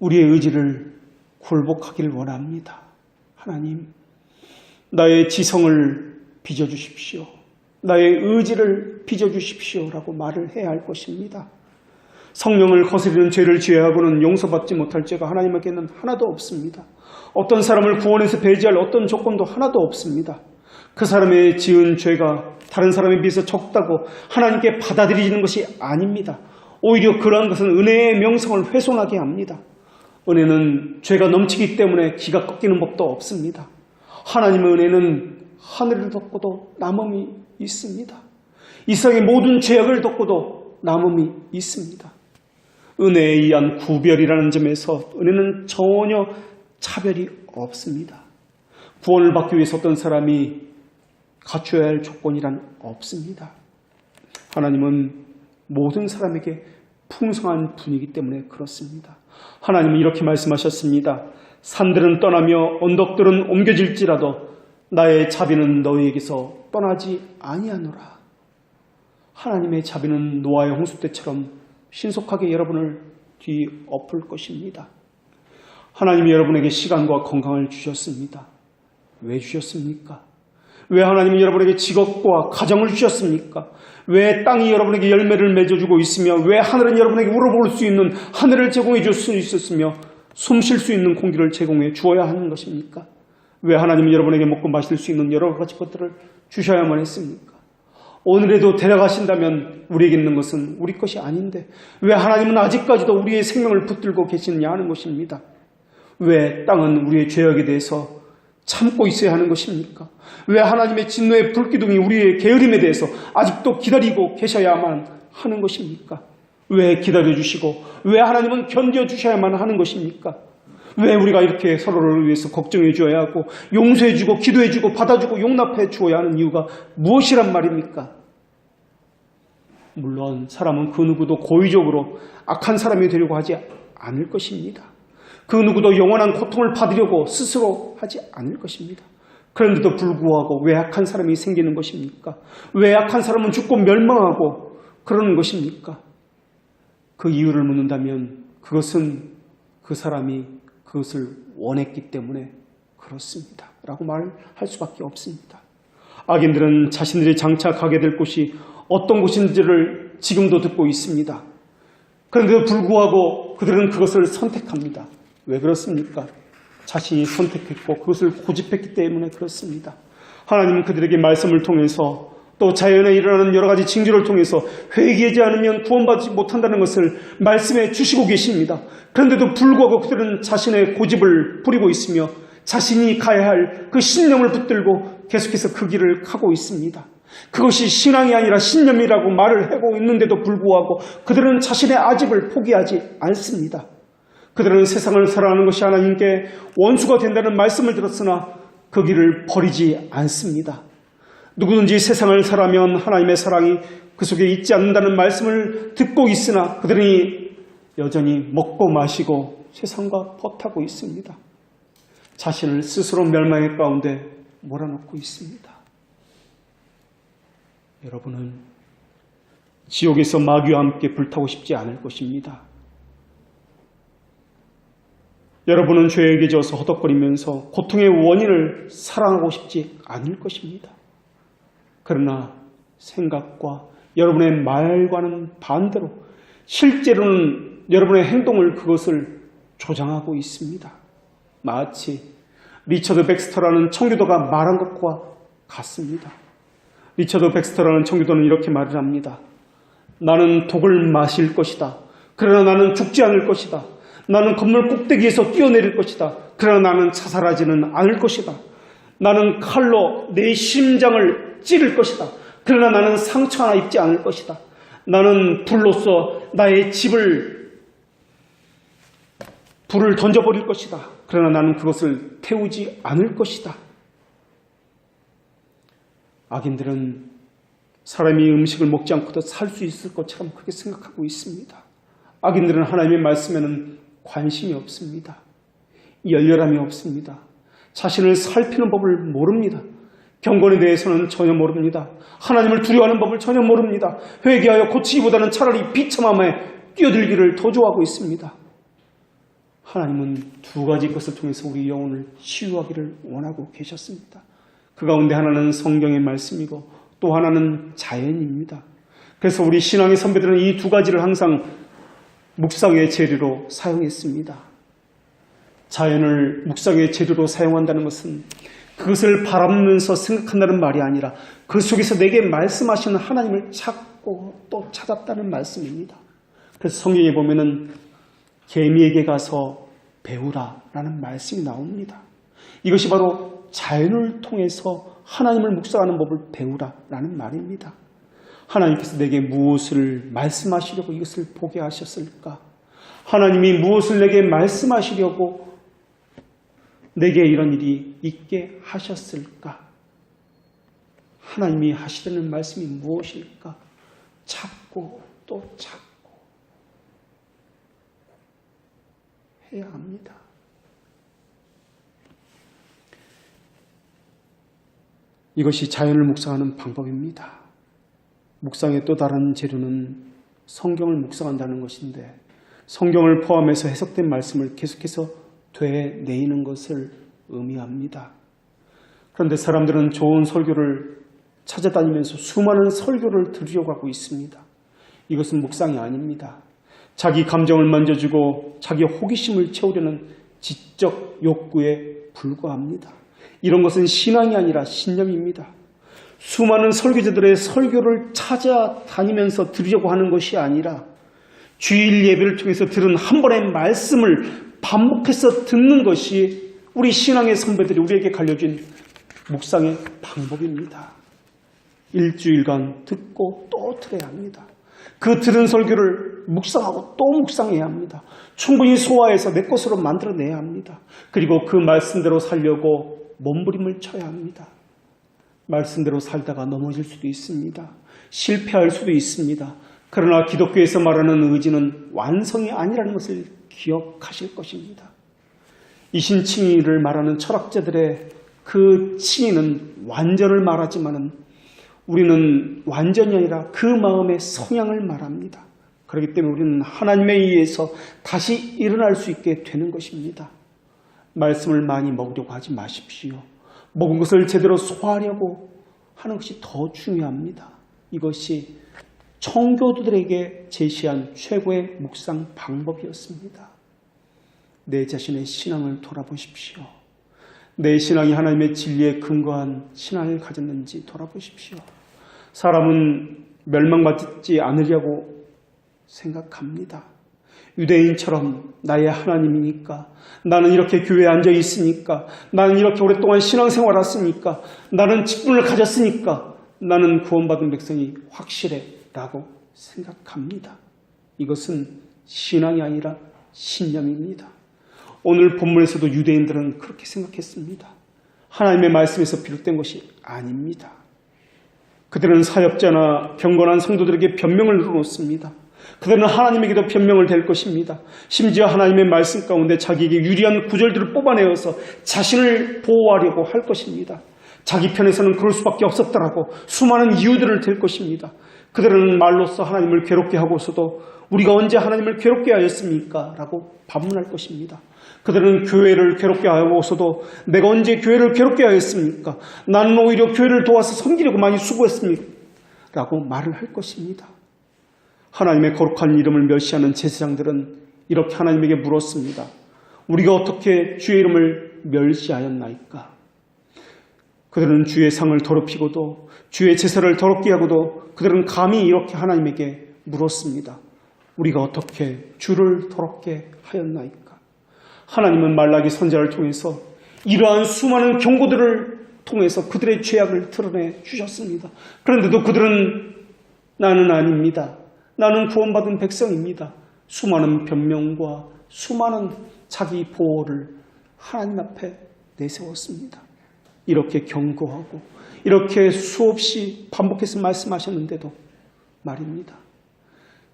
우리의 의지를 굴복하기를 원합니다. 하나님, 나의 지성을 빚어주십시오. 나의 의지를 빚어주십시오 라고 말을 해야 할 것입니다. 성령을 거스르는 죄를 제외하고는 용서받지 못할 죄가 하나님에게는 하나도 없습니다. 어떤 사람을 구원해서 배제할 어떤 조건도 하나도 없습니다. 그 사람의 지은 죄가 다른 사람에 비해서 적다고 하나님께 받아들이는 것이 아닙니다. 오히려 그러한 것은 은혜의 명성을 훼손하게 합니다. 은혜는 죄가 넘치기 때문에 기가 꺾이는 법도 없습니다. 하나님의 은혜는 하늘을 덮고도 남음이 있습니다. 이 세상의 모든 죄악을 덮고도 남음이 있습니다. 은혜에 의한 구별이라는 점에서 은혜는 전혀 차별이 없습니다. 구원을 받기 위해서 어떤 사람이 갖춰야 할 조건이란 없습니다. 하나님은 모든 사람에게 풍성한 분이기 때문에 그렇습니다. 하나님은 이렇게 말씀하셨습니다. 산들은 떠나며 언덕들은 옮겨질지라도 나의 자비는 너희에게서 떠나지 아니하노라. 하나님의 자비는 노아의 홍수 때처럼 신속하게 여러분을 뒤엎을 것입니다. 하나님이 여러분에게 시간과 건강을 주셨습니다. 왜 주셨습니까? 왜 하나님은 여러분에게 직업과 가정을 주셨습니까? 왜 땅이 여러분에게 열매를 맺어주고 있으며 왜 하늘은 여러분에게 우러볼 수 있는 하늘을 제공해 줄 수 있었으며 숨 쉴 수 있는 공기를 제공해 주어야 하는 것입니까? 왜 하나님은 여러분에게 먹고 마실 수 있는 여러 가지 것들을 주셔야만 했습니까? 오늘에도 데려가신다면 우리에게 있는 것은 우리 것이 아닌데 왜 하나님은 아직까지도 우리의 생명을 붙들고 계시느냐 하는 것입니다. 왜 땅은 우리의 죄악에 대해서 참고 있어야 하는 것입니까? 왜 하나님의 진노의 불기둥이 우리의 게으름에 대해서 아직도 기다리고 계셔야만 하는 것입니까? 왜 기다려주시고 왜 하나님은 견뎌주셔야만 하는 것입니까? 왜 우리가 이렇게 서로를 위해서 걱정해 주어야 하고 용서해 주고 기도해 주고 받아주고 용납해 주어야 하는 이유가 무엇이란 말입니까? 물론 사람은 그 누구도 고의적으로 악한 사람이 되려고 하지 않을 것입니다. 그 누구도 영원한 고통을 받으려고 스스로 하지 않을 것입니다. 그런데도 불구하고 왜 악한 사람이 생기는 것입니까? 왜 악한 사람은 죽고 멸망하고 그러는 것입니까? 그 이유를 묻는다면 그것은 그 사람이 그것을 원했기 때문에 그렇습니다. 라고 말할 수밖에 없습니다. 악인들은 자신들이 장차 가게 될 곳이 어떤 곳인지를 지금도 듣고 있습니다. 그런데도 불구하고 그들은 그것을 선택합니다. 왜 그렇습니까? 자신이 선택했고 그것을 고집했기 때문에 그렇습니다. 하나님은 그들에게 말씀을 통해서 또 자연에 일어나는 여러 가지 징조를 통해서 회개하지 않으면 구원받지 못한다는 것을 말씀해 주시고 계십니다. 그런데도 불구하고 그들은 자신의 고집을 부리고 있으며 자신이 가야 할 그 신념을 붙들고 계속해서 그 길을 가고 있습니다. 그것이 신앙이 아니라 신념이라고 말을 하고 있는데도 불구하고 그들은 자신의 아집을 포기하지 않습니다. 그들은 세상을 살아가는 것이 하나님께 원수가 된다는 말씀을 들었으나 그 길을 버리지 않습니다. 누구든지 세상을 살아면 하나님의 사랑이 그 속에 있지 않는다는 말씀을 듣고 있으나 그들이 여전히 먹고 마시고 세상과 버타고 있습니다. 자신을 스스로 멸망의 가운데 몰아넣고 있습니다. 여러분은 지옥에서 마귀와 함께 불타고 싶지 않을 것입니다. 여러분은 죄에게 져서 허덕거리면서 고통의 원인을 사랑하고 싶지 않을 것입니다. 그러나 생각과 여러분의 말과는 반대로 실제로는 여러분의 행동을 그것을 조장하고 있습니다. 마치 리처드 백스터라는 청교도가 말한 것과 같습니다. 리처드 백스터라는 청교도는 이렇게 말을 합니다. 나는 독을 마실 것이다. 그러나 나는 죽지 않을 것이다. 나는 건물 꼭대기에서 뛰어내릴 것이다. 그러나 나는 자살하지는 않을 것이다. 나는 칼로 내 심장을 찌를 것이다. 그러나 나는 상처 하나 입지 않을 것이다. 나는 불로써 나의 집을 불을 던져버릴 것이다. 그러나 나는 그것을 태우지 않을 것이다. 악인들은 사람이 음식을 먹지 않고도 살 수 있을 것처럼 그렇게 생각하고 있습니다. 악인들은 하나님의 말씀에는 관심이 없습니다. 열렬함이 없습니다. 자신을 살피는 법을 모릅니다. 경건에 대해서는 전혀 모릅니다. 하나님을 두려워하는 법을 전혀 모릅니다. 회개하여 고치기보다는 차라리 비참함에 뛰어들기를 더 좋아하고 있습니다. 하나님은 두 가지 것을 통해서 우리 영혼을 치유하기를 원하고 계셨습니다. 그 가운데 하나는 성경의 말씀이고 또 하나는 자연입니다. 그래서 우리 신앙의 선배들은 이 두 가지를 항상 묵상의 재료로 사용했습니다. 자연을 묵상의 재료로 사용한다는 것은 그것을 바라보면서 생각한다는 말이 아니라 그 속에서 내게 말씀하시는 하나님을 찾고 또 찾았다는 말씀입니다. 그래서 성경에 보면은 개미에게 가서 배우라라는 말씀이 나옵니다. 이것이 바로 자연을 통해서 하나님을 묵상하는 법을 배우라라는 말입니다. 하나님께서 내게 무엇을 말씀하시려고 이것을 보게 하셨을까? 하나님이 무엇을 내게 말씀하시려고 내게 이런 일이 있게 하셨을까? 하나님이 하시려는 말씀이 무엇일까? 찾고 또 찾고 해야 합니다. 이것이 자연을 묵상하는 방법입니다. 묵상의 또 다른 재료는 성경을 묵상한다는 것인데 성경을 포함해서 해석된 말씀을 계속해서 되뇌이는 것을 의미합니다. 그런데 사람들은 좋은 설교를 찾아다니면서 수많은 설교를 들으려고 하고 있습니다. 이것은 묵상이 아닙니다. 자기 감정을 만져주고 자기 호기심을 채우려는 지적 욕구에 불과합니다. 이런 것은 신앙이 아니라 신념입니다. 수많은 설교자들의 설교를 찾아다니면서 들으려고 하는 것이 아니라 주일 예배를 통해서 들은 한 번의 말씀을 반복해서 듣는 것이 우리 신앙의 선배들이 우리에게 가르쳐준 묵상의 방법입니다. 일주일간 듣고 또 들어야 합니다. 그 들은 설교를 묵상하고 또 묵상해야 합니다. 충분히 소화해서 내 것으로 만들어내야 합니다. 그리고 그 말씀대로 살려고 몸부림을 쳐야 합니다. 말씀대로 살다가 넘어질 수도 있습니다. 실패할 수도 있습니다. 그러나 기독교에서 말하는 의지는 완성이 아니라는 것을 기억하실 것입니다. 이신칭의를 말하는 철학자들의 그 칭의는 완전을 말하지만은 우리는 완전이 아니라 그 마음의 성향을 말합니다. 그렇기 때문에 우리는 하나님에 의해서 다시 일어날 수 있게 되는 것입니다. 말씀을 많이 먹으려고 하지 마십시오. 먹은 것을 제대로 소화하려고 하는 것이 더 중요합니다. 이것이 청교도들에게 제시한 최고의 묵상 방법이었습니다. 내 자신의 신앙을 돌아보십시오. 내 신앙이 하나님의 진리에 근거한 신앙을 가졌는지 돌아보십시오. 사람은 멸망받지 않으려고 생각합니다. 유대인처럼 나의 하나님이니까, 나는 이렇게 교회에 앉아 있으니까, 나는 이렇게 오랫동안 신앙생활을 했으니까, 나는 직분을 가졌으니까, 나는 구원받은 백성이 확실해 라고 생각합니다. 이것은 신앙이 아니라 신념입니다. 오늘 본문에서도 유대인들은 그렇게 생각했습니다. 하나님의 말씀에서 비롯된 것이 아닙니다. 그들은 사역자나 경건한 성도들에게 변명을 늘어놓습니다. 그들은 하나님에게도 변명을 댈 것입니다. 심지어 하나님의 말씀 가운데 자기에게 유리한 구절들을 뽑아내어서 자신을 보호하려고 할 것입니다. 자기 편에서는 그럴 수밖에 없었다라고 수많은 이유들을 댈 것입니다. 그들은 말로써 하나님을 괴롭게 하고서도 우리가 언제 하나님을 괴롭게 하였습니까? 라고 반문할 것입니다. 그들은 교회를 괴롭게 하고서도 내가 언제 교회를 괴롭게 하였습니까? 나는 오히려 교회를 도와서 섬기려고 많이 수고했습니다. 라고 말을 할 것입니다. 하나님의 거룩한 이름을 멸시하는 제사장들은 이렇게 하나님에게 물었습니다. 우리가 어떻게 주의 이름을 멸시하였나이까? 그들은 주의 상을 더럽히고도 주의 제사를 더럽게 하고도 그들은 감히 이렇게 하나님에게 물었습니다. 우리가 어떻게 주를 더럽게 하였나이까? 하나님은 말라기 선지자를 통해서 이러한 수많은 경고들을 통해서 그들의 죄악을 드러내 주셨습니다. 그런데도 그들은 나는 아닙니다. 나는 구원받은 백성입니다. 수많은 변명과 수많은 자기 보호를 하나님 앞에 내세웠습니다. 이렇게 경고하고 이렇게 수없이 반복해서 말씀하셨는데도 말입니다.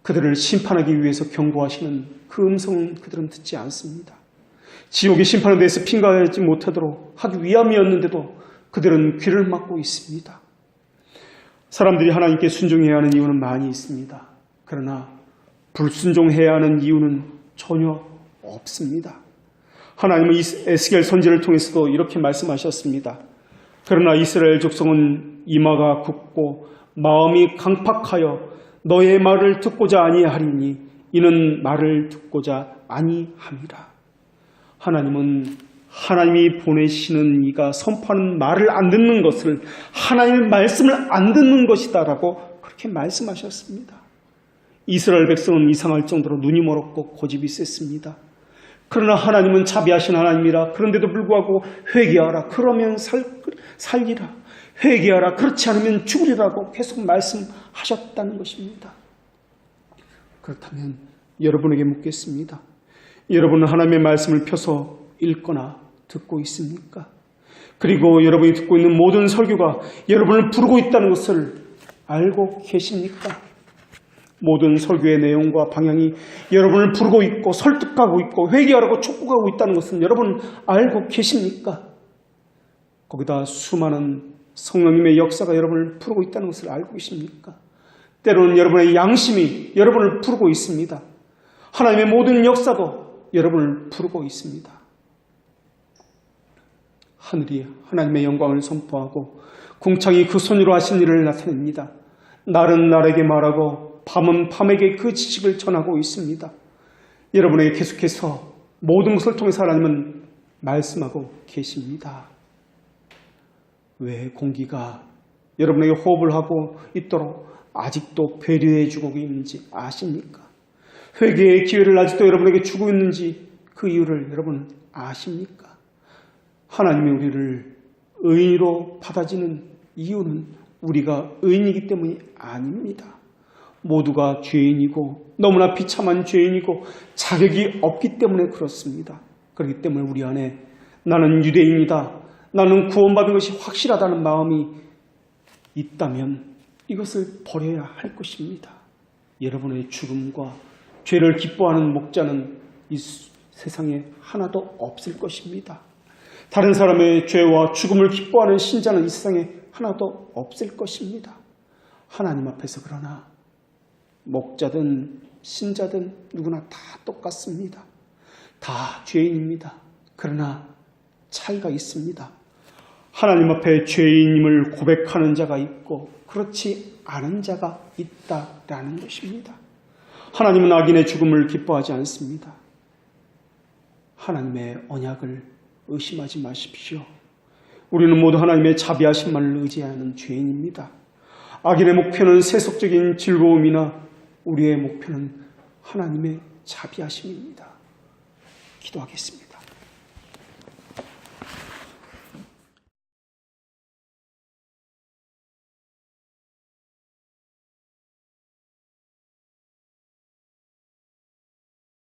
그들을 심판하기 위해서 경고하시는 그 음성은 그들은 듣지 않습니다. 지옥의 심판에 대해서 핑가하지 못하도록 하기 위함이었는데도 그들은 귀를 막고 있습니다. 사람들이 하나님께 순종해야 하는 이유는 많이 있습니다. 그러나 불순종해야 하는 이유는 전혀 없습니다. 하나님은 에스겔 선지를 통해서도 이렇게 말씀하셨습니다. 그러나 이스라엘 족속은 이마가 굳고 마음이 강팍하여 너의 말을 듣고자 아니하리니 이는 말을 듣고자 아니함이라. 하나님은 하나님이 보내시는 이가 선포하는 말을 안 듣는 것을 하나님의 말씀을 안 듣는 것이다라고 그렇게 말씀하셨습니다. 이스라엘 백성은 이상할 정도로 눈이 멀었고 고집이 셌습니다. 그러나 하나님은 자비하신 하나님이라. 그런데도 불구하고 회개하라. 그러면 살리라. 회개하라. 그렇지 않으면 죽으리라고 계속 말씀하셨다는 것입니다. 그렇다면 여러분에게 묻겠습니다. 여러분은 하나님의 말씀을 펴서 읽거나 듣고 있습니까? 그리고 여러분이 듣고 있는 모든 설교가 여러분을 부르고 있다는 것을 알고 계십니까? 모든 설교의 내용과 방향이 여러분을 부르고 있고 설득하고 있고 회개하라고 촉구하고 있다는 것은 여러분 알고 계십니까? 거기다 수많은 성령님의 역사가 여러분을 부르고 있다는 것을 알고 계십니까? 때로는 여러분의 양심이 여러분을 부르고 있습니다. 하나님의 모든 역사도 여러분을 부르고 있습니다. 하늘이 하나님의 영광을 선포하고 궁창이 그 손으로 하신 일을 나타냅니다. 날은 날에게 말하고 밤은 밤에게 그 지식을 전하고 있습니다. 여러분에게 계속해서 모든 것을 통해서 하나님은 말씀하고 계십니다. 왜 공기가 여러분에게 호흡을 하고 있도록 아직도 배려해 주고 있는지 아십니까? 회개의 기회를 아직도 여러분에게 주고 있는지 그 이유를 여러분 아십니까? 하나님이 우리를 의인으로 받아지는 이유는 우리가 의인이기 때문이 아닙니다. 모두가 죄인이고 너무나 비참한 죄인이고 자격이 없기 때문에 그렇습니다. 그렇기 때문에 우리 안에 나는 유대인이다, 나는 구원받은 것이 확실하다는 마음이 있다면 이것을 버려야 할 것입니다. 여러분의 죽음과 죄를 기뻐하는 목자는 이 세상에 하나도 없을 것입니다. 다른 사람의 죄와 죽음을 기뻐하는 신자는 이 세상에 하나도 없을 것입니다. 하나님 앞에서 그러나 목자든 신자든 누구나 다 똑같습니다. 다 죄인입니다. 그러나 차이가 있습니다. 하나님 앞에 죄인임을 고백하는 자가 있고 그렇지 않은 자가 있다라는 것입니다. 하나님은 악인의 죽음을 기뻐하지 않습니다. 하나님의 언약을 의심하지 마십시오. 우리는 모두 하나님의 자비하심만을 의지하는 죄인입니다. 악인의 목표는 세속적인 즐거움이나 우리의 목표는 하나님의 자비하심입니다. 기도하겠습니다.